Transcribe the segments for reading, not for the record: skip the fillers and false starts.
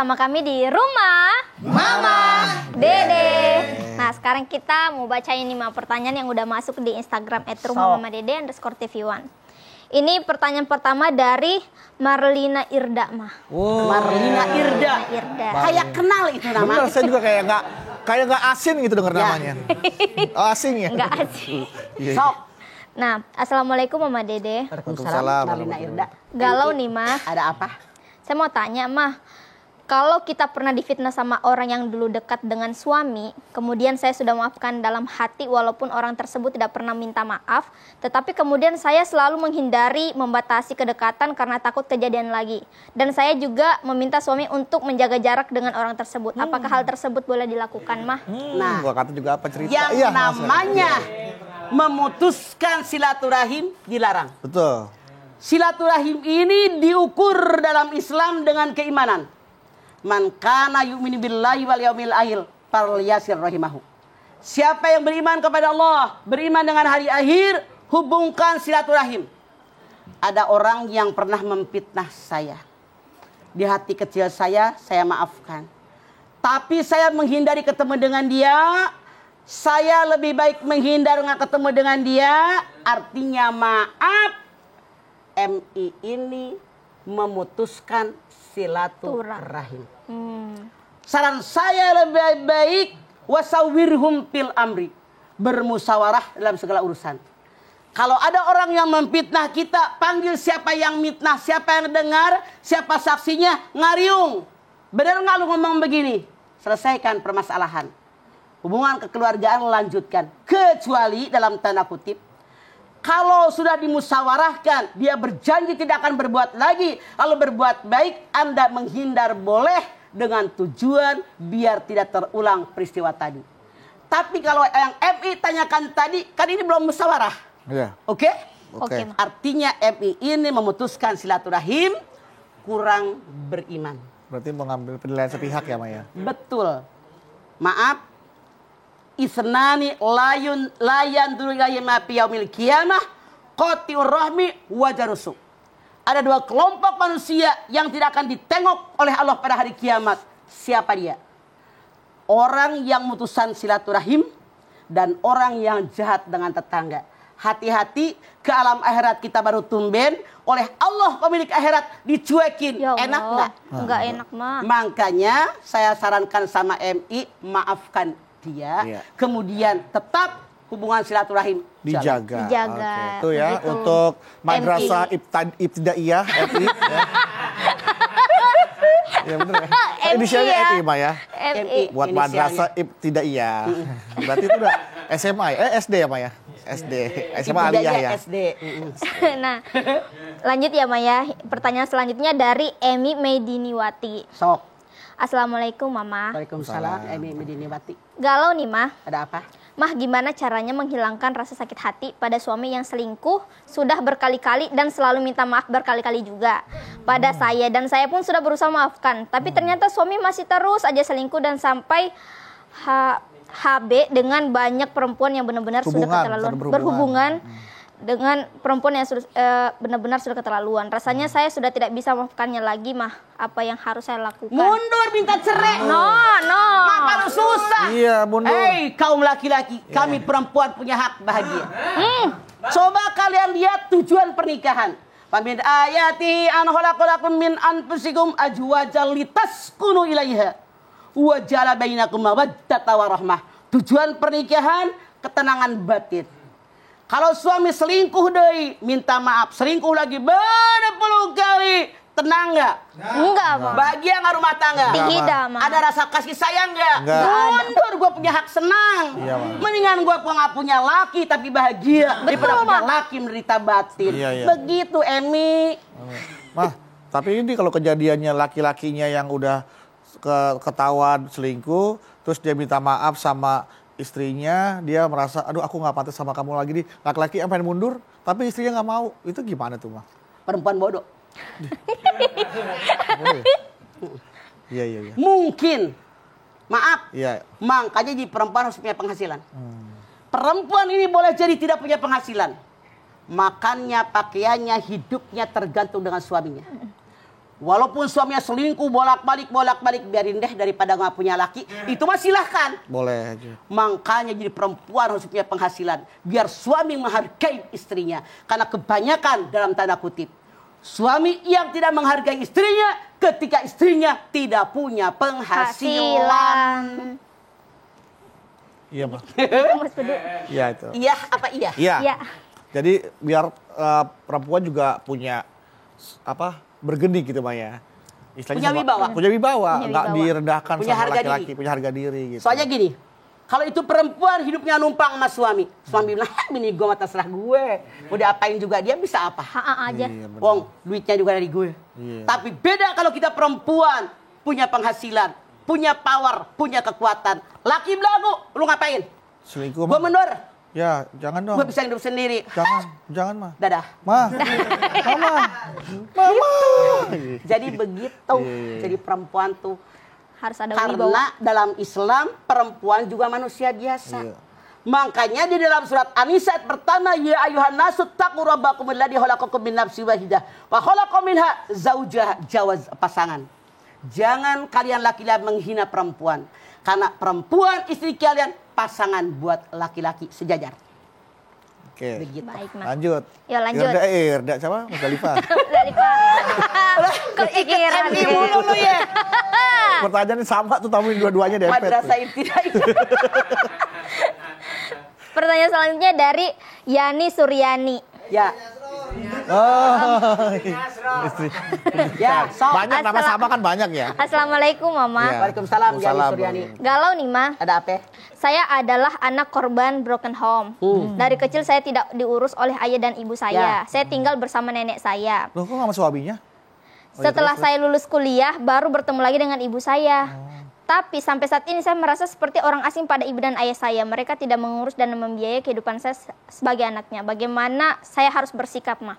bersama kami di Rumah Mama Dede. Nah, sekarang kita mau bacain 5 pertanyaan yang udah masuk di Instagram @rumahmamadede_tv1. Ini pertanyaan pertama dari Marlina Irda mah. Marlina Irda. Kayak kenal itu nama. Bener, saya juga kayak nggak asing gitu denger namanya. Oh, asing ya? Nggak asing. Sok. Nah, assalamualaikum Mama Dede. Waalaikumsalam. Marlina Irda. Galau nih mah. Ada apa? Saya mau tanya mah, kalau kita pernah difitnah sama orang yang dulu dekat dengan suami, kemudian saya sudah maafkan dalam hati walaupun orang tersebut tidak pernah minta maaf, tetapi kemudian saya selalu menghindari membatasi kedekatan karena takut kejadian lagi. Dan saya juga meminta suami untuk menjaga jarak dengan orang tersebut. Apakah hal tersebut boleh dilakukan mah? Nah, gua kata juga apa cerita? Yang namanya memutuskan silaturahim dilarang. Betul. Silaturahim ini diukur dalam Islam dengan keimanan. Man kana yu'minu billahi wal yaumil akhir falyasir rahimahu. Siapa yang beriman kepada Allah, beriman dengan hari akhir, hubungkan silaturahim. Ada orang yang pernah memfitnah saya. Di hati kecil saya maafkan. Tapi saya menghindari ketemu dengan dia. Saya lebih baik menghindar nggak ketemu dengan dia. Artinya maaf. MI ini memutuskan silaturahim. Saran saya lebih baik wasawirhum fil amri, bermusyawarah dalam segala urusan. Kalau ada orang yang memfitnah kita, panggil siapa yang mitnah, siapa yang dengar, siapa saksinya, ngariung. Benar nggak lu ngomong begini? Selesaikan permasalahan. Hubungan kekeluargaan lanjutkan. Kecuali dalam tanda kutip, kalau sudah dimusyawarahkan, dia berjanji tidak akan berbuat lagi. Kalau berbuat baik, Anda menghindar boleh dengan tujuan biar tidak terulang peristiwa tadi. Tapi kalau yang MI tanyakan tadi, kan ini belum musyawarah. Iya. Oke? Oke. Artinya MI ini memutuskan silaturahim kurang beriman. Berarti mengambil penilaian sepihak ya, Maya? Betul. Maaf. Isnani layan dulu ma fi yaumil qiyamah qati'ur rahmi wa jarusuk. Ada 2 kelompok manusia yang tidak akan ditengok oleh Allah pada hari kiamat. Siapa dia? Orang yang mutusan silaturahim dan orang yang jahat dengan tetangga. Hati-hati, ke alam akhirat kita baru tumben, oleh Allah pemilik akhirat dicuekin. Ya Allah. Enak nggak? Enggak enak mah. Makanya saya sarankan sama MI, maafkan dia, kemudian tetap hubungan silaturahim dijaga. Dijaga. Oke. Itu ya begitu. untuk Madrasah Ibtidaiyah MI ya. Ya bener ya. Inisialnya ya. MI, Maya. MI. Buat Madrasah Ibtidaiyah. Berarti itu udah SMA SD ya, Maya? SD. SMA Aliyah ya. SD. Nah, lanjut ya Maya. Pertanyaan selanjutnya dari Emi Mediniwati. Sok. Assalamualaikum Mama. Waalaikumsalam. Emi Mediniwati. Galau nih Mah. Ada apa? Mah, gimana caranya menghilangkan rasa sakit hati pada suami yang selingkuh sudah berkali-kali dan selalu minta maaf berkali-kali juga pada saya, dan saya pun sudah berusaha maafkan, tapi ternyata suami masih terus aja selingkuh dan sampai HB dengan banyak perempuan yang benar-benar sudah keterlaluan berhubungan dengan perempuan yang benar-benar sudah keterlaluan. Rasanya saya sudah tidak bisa memaafkannya lagi, Mah. Apa yang harus saya lakukan? Mundur minta cerai. No. Makan susah. Iya, mundur. Hei, kaum laki-laki, kami perempuan punya hak bahagia. Coba kalian lihat tujuan pernikahan. Famin ayati an khalaqalakum min anfusikum azwajan litaskunu ilaiha wa ja'ala bainakum mawaddatan wa rahmah. Tujuan pernikahan ketenangan batin. Kalau suami selingkuh deui, minta maaf, selingkuh lagi berpuluh kali, tenang nggak? Enggak, Mah. Bahagia nggak rumah tangga? Tidak, Mah. Ada rasa kasih sayang nggak? Nggak. Mundur, gue punya hak senang. Iya, Mah. Mendingan gue nggak punya laki tapi bahagia daripada punya laki menderita batin. Iya, iya. Begitu, Emi. Mah, tapi ini kalau kejadiannya laki-lakinya yang udah ketahuan selingkuh, terus dia minta maaf sama istrinya, dia merasa, aduh aku nggak pantas sama kamu lagi nih. Laki-laki yang pengen mundur, tapi istrinya nggak mau. Itu gimana tuh, Mah? Perempuan bodoh. Iya. Mungkin, maaf, Iya. makanya di perempuan harus punya penghasilan. Perempuan ini boleh jadi tidak punya penghasilan. Makannya, pakaiannya, hidupnya tergantung dengan suaminya. Walaupun suaminya selingkuh bolak-balik biarin deh daripada nggak punya laki. Itu mah silahkan. Boleh aja. Makanya jadi perempuan harus punya penghasilan. Biar suami menghargai istrinya. Karena kebanyakan dalam tanda kutip. Suami yang tidak menghargai istrinya ketika istrinya tidak punya penghasilan. Iya, Mas. Mas Bedu. Iya itu. Iya apa iya? Iya. Iya. Jadi biar perempuan juga punya bergening gitu, Mah ya. Punya Istilahnya wibawa. Punya wibawa, Punya nggak wibawa. direndahkan Punya sama harga laki-laki, diri. punya harga diri gitu. Soalnya gini, kalau itu perempuan hidupnya numpang sama suami. Suami bilang, bini gue mah terserah gue. Mau diapain juga dia bisa apa. Ha aja. Iya, benar. Wong, duitnya juga dari gue. Iya. Tapi beda kalau kita perempuan, punya penghasilan, punya power, punya kekuatan. Laki belagu, lu ngapain? Selingkuh, Gue Mah. menor, Ya, jangan dong. gue bisa hidup sendiri. Jangan, Mah. Dadah. Mah. Mama. Jadi begitu. Iya. Jadi perempuan tuh. Harus ada wibawa. Karena dalam Islam, perempuan juga manusia biasa. Iya. Makanya di dalam surat An-Nisa ayat pertama, ya ayuhan nasu taqu rabbakum alladzi khalaqakum min nafsin wahidah wa khalaqa minha zaujaha, jawaz pasangan. Jangan kalian laki-laki menghina perempuan. Karena perempuan istri kalian pasangan buat laki-laki sejajar. Oke. Begitu. Baik, Mas. Lanjut. Ya, lanjut. Irda siapa? Musdalifah. Dari Pak. Kepikiran. MI mulu lu ya. Pertanyaannya sama tuh tamuin dua-duanya deh. Madrasah ibtidaiyah. Pertanyaan selanjutnya dari Yani Suryani. Ya. Oh. Istri. Ya, sok. Banyak nama sama kan banyak ya. Assalamualaikum Mama. Iya. Waalaikumsalam, Yani Waalaikumsalam. Suryani. Galau nih Ma. Ada apa? Saya adalah anak korban broken home. Dari kecil saya tidak diurus oleh ayah dan ibu saya. Saya tinggal bersama nenek saya. Loh, kok nggak sama suaminya? Setelah saya lulus kuliah, baru bertemu lagi dengan ibu saya. Tapi sampai saat ini saya merasa seperti orang asing pada ibu dan ayah saya. Mereka tidak mengurus dan membiayai kehidupan saya sebagai anaknya. Bagaimana saya harus bersikap, Ma?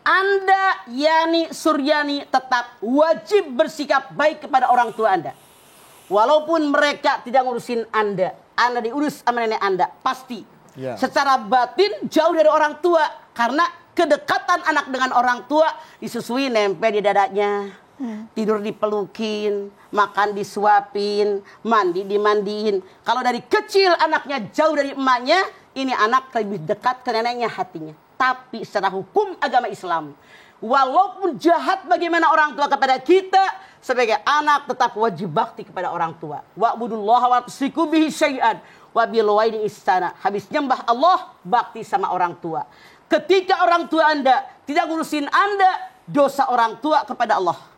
Anda, Yani Suryani, tetap wajib bersikap baik kepada orang tua Anda. Walaupun mereka tidak ngurusin Anda diurus sama nenek Anda, pasti. Ya. Secara batin jauh dari orang tua. Karena kedekatan anak dengan orang tua disusui nempel di dadanya. Tidur dipelukin, makan disuapin, mandi dimandiin. Kalau dari kecil anaknya jauh dari emaknya, ini anak lebih dekat ke neneknya hatinya. Tapi secara hukum agama Islam, walaupun jahat bagaimana orang tua kepada kita, sebagai anak tetap wajib bakti kepada orang tua. Wa'budullaha wa tusyriku bihi syai'an wa bil walidayni ihsana. Habis nyembah Allah, bakti sama orang tua. Ketika orang tua Anda tidak ngurusin Anda, dosa orang tua kepada Allah.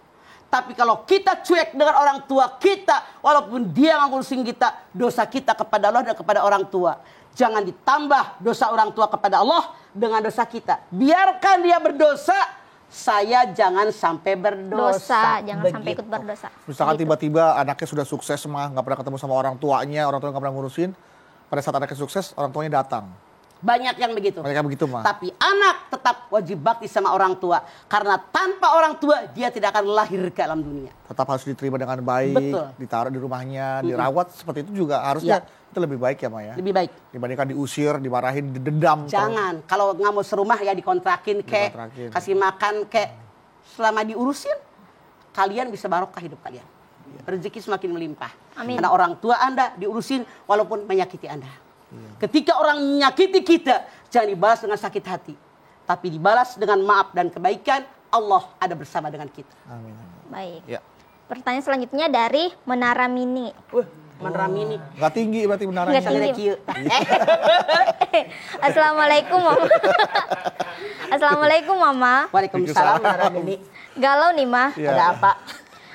Tapi kalau kita cuek dengan orang tua kita, walaupun dia nggak ngurusin kita, dosa kita kepada Allah dan kepada orang tua. Jangan ditambah dosa orang tua kepada Allah dengan dosa kita. Biarkan dia berdosa, saya jangan sampai berdosa. Jangan sampai ikut berdosa. Misalkan Gitu. tiba-tiba anaknya sudah sukses mah nggak pernah ketemu sama orang tuanya nggak pernah ngurusin. Pada saat anaknya sukses, orang tuanya datang. Banyak yang begitu. Mereka begitu mah. Tapi anak tetap wajib bakti sama orang tua. Karena tanpa orang tua, dia tidak akan lahir ke alam dunia. Tetap harus diterima dengan baik, Betul. ditaruh di rumahnya, dirawat seperti itu juga harusnya Ya. itu lebih baik ya, Ma ya. Lebih baik. Dibandingkan diusir, dimarahin, didendam. Jangan. Kalau nggak mau serumah ya dikontrakin kek. Dikontrakin. Kasih makan kek. Selama diurusin, kalian bisa barokah hidup kalian. Rezeki semakin melimpah. Amin. Karena orang tua Anda diurusin walaupun menyakiti Anda. Ketika orang menyakiti kita, jangan dibalas dengan sakit hati. Tapi dibalas dengan maaf dan kebaikan. Allah ada bersama dengan kita. Amin. Baik. Ya. Pertanyaan selanjutnya dari Menara Mini. Meneramini. Nggak tinggi berarti menara. Nggak tinggi. Assalamualaikum Mama. Assalamualaikum Mama. Waalaikumsalam. Meneramini. Galau nih Mah. Iya. Ada apa?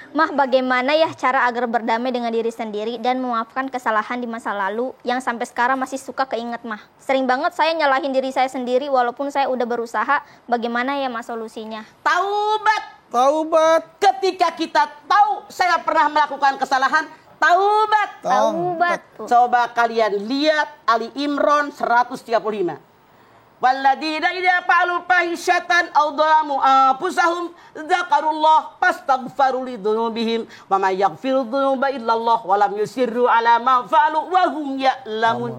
Mah, bagaimana ya cara agar berdamai dengan diri sendiri dan memaafkan kesalahan di masa lalu yang sampai sekarang masih suka keinget Mah? Sering banget saya nyalahin diri saya sendiri walaupun saya udah berusaha. Bagaimana ya Mah solusinya? Taubat. Taubat. Ketika kita tahu saya pernah melakukan kesalahan, taubat. Taubat. Coba kalian lihat Ali Imran 135. Walladzina idza fa'alu fahishatan aw dhalamu anfusahum dzakarullah fastaghfaru lidzunubihim wa may yaghfiru dzunuba illallah wa lam yusirru ala ma fa'alu wa hum ya'lamun.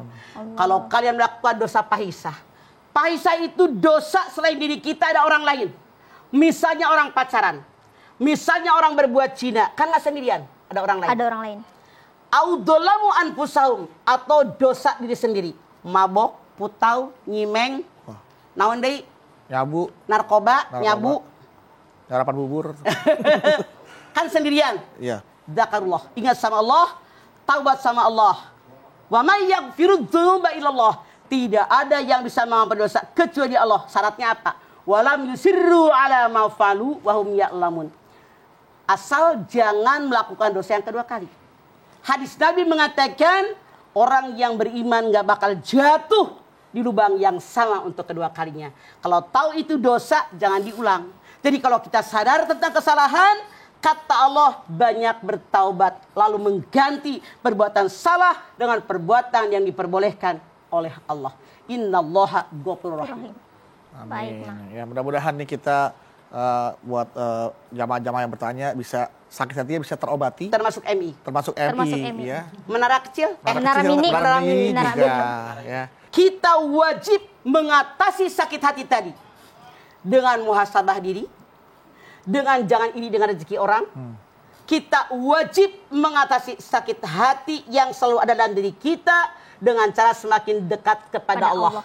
Kalau kalian melakukan dosa fahisah itu dosa selain diri kita ada orang lain. Misalnya orang pacaran. Misalnya orang berbuat zina, kan nggak sendirian, ada orang lain. Ada orang lain. Audolamu anfusahum, atau dosa diri sendiri. Mabok, putau, nyimeng, naon deui? Nyabu, Narkoba, nyabu. nyarapan bubur. Kan sendirian. Iya. Dzakarullah, ingat sama Allah, taubat sama Allah. Wa may yaghfiru dzunuba illallah. Tidak ada yang bisa mengampuni dosa kecuali Allah. Syaratnya apa? Walam yusirru ala ma falu wa hum ya'lamun. Asal jangan melakukan dosa yang kedua kali. Hadis Nabi mengatakan orang yang beriman gak bakal jatuh di lubang yang sama untuk kedua kalinya. Kalau tahu itu dosa, jangan diulang. Jadi kalau kita sadar tentang kesalahan, kata Allah banyak bertaubat. Lalu mengganti perbuatan salah dengan perbuatan yang diperbolehkan oleh Allah. Innallaha ghafurur rahim. Baik, Mas. Ya, mudah-mudahan nih kita buat jamaah-jamaah yang bertanya bisa sakit hatinya bisa terobati. Termasuk MI. Termasuk Termasuk MI, MI. ya. Menara kecil. Menara kecil, mini. menara mini Menara juga, mini. ya. Kita wajib mengatasi sakit hati tadi dengan muhasabah diri, dengan jangan iri dengan rezeki orang. Kita wajib mengatasi sakit hati yang selalu ada dalam diri kita dengan cara semakin dekat kepada Allah.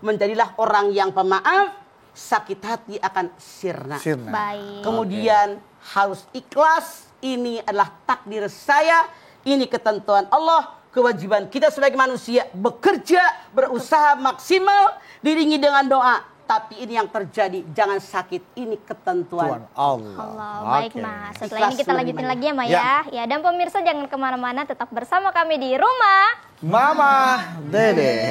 Menjadilah orang yang pemaaf, sakit hati akan sirna. Baik. Kemudian harus ikhlas, ini adalah takdir saya, ini ketentuan Allah, kewajiban kita sebagai manusia bekerja, berusaha maksimal, diringi dengan doa. Tapi ini yang terjadi, jangan sakit, ini ketentuan Tuhan Allah. Baik, Oke. Mas. Setelah Ikhlas ini kita lanjutin menerimanya. lagi ya, Maya. Ya, dan pemirsa jangan kemana-mana, tetap bersama kami di rumah. Mama Dede.